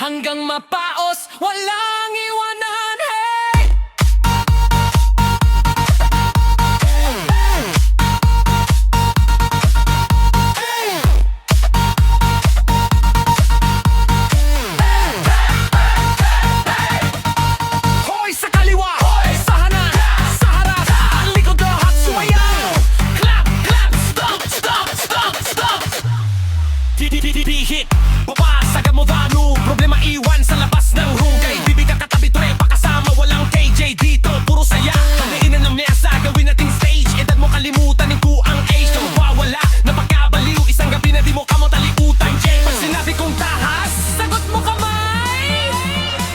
hanggang mapaos, walang iwanan. Hey! Hoy sa kaliwa, sa hanan, sa harap, ang likod lahat sumayaw. Clap, clap, stop, stop, stop, stop. Hit, baba, sagad mo vanu. Problema iwan sa labas ng hugay. Bibigyan katabi trepa kasama, walang KJ dito, puro saya. Haliinan ng mesa, gawin nating stage. Edad mo kalimutan, yung ang age na mawawala, na pagkabaliw. Isang gabi na di mo kamot taliutan, Jay. Pag sinabi kong tahas, sagot mo kamay.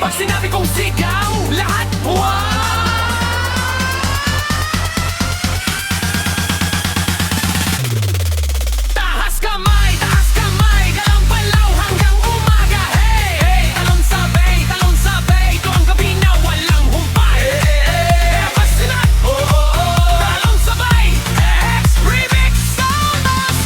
Pag sinabi kong sigaw, lahat buwan. Tahas kamay, galang palaw hanggang umaga. Hey, hey, talon sabay, ito ang gabi na walang humpay. Kaya pasinat, talon sabay, X Remix Sound of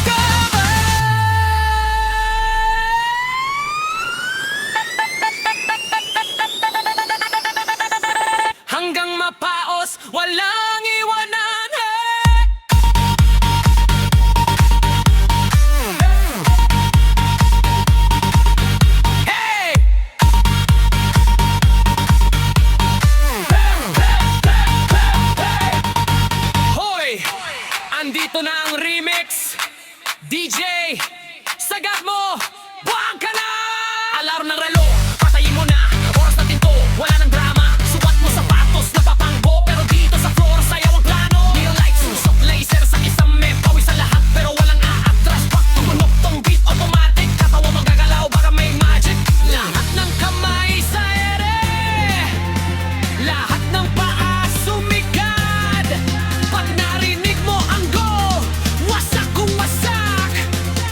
hanggang mapaos, walang iwanan. Hey! Hoy! Andito na ang remix. DJ, sagad mo, buwang ka na! Alarm ng relo, patayin mo na. Oras na tinto, wala nang drama. Sukat mo sapatos, napapangbo. Pero dito sa floor, sayaw ang plano. Neon light, susok, laser sa isang may pawis sa lahat. Pero walang aatras. Pag tumunog tong beat, automatic. Katawa magagalaw, baka may magic. Lahat ng kamay sa ere, lahat ng paa sumikad. Pag narinig mo ang go, wasak kung wasak.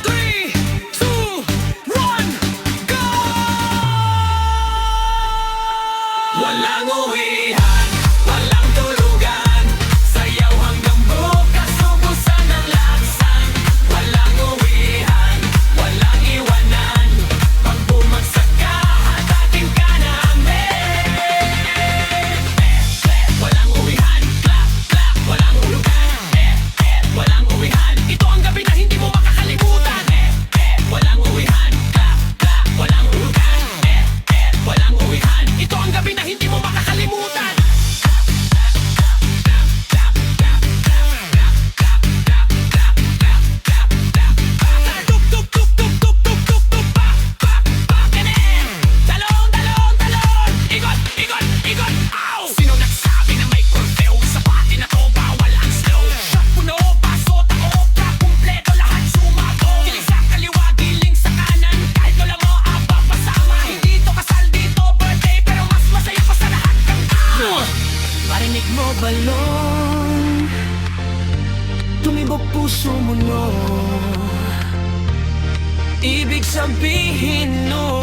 3, 2, 1, go! Walang uwihan, walang tulugan. Sayaw hanggang bukas, ubusan ng laksan. Walang uwihan, walang iwanan. Pag bumagsak ka, hatakin ka namin. Walang uwihan, clap, clap, walang hulugan. Walang uwihan, ito ang gabi na hindi mo makakalimutan. Walang uwihan, clap, clap, walang hulugan. Walang uwihan, ito ang gabi na hindi mo makakalimutan. Tuk, tuk, tuk, tuk, tuk, tuk, tuk, tuk, pa, pa, pa, ganun. Talon, talon, talon. Ikot, ikot, ikot, ow! Sino nagsabi na may curfew? Sa party na to, bawal ang slow. Shot puno, baso, taobra, kumpleto, lahat sumago. Giling sa kaliwa, giling sa kanan. Kahit wala mo, abang pasama. Hindi to kasal, dito birthday, pero mas masaya pa sa lahat kang tao. Marinig mo balon, tumibok puso mo no. Ibig sabihin no,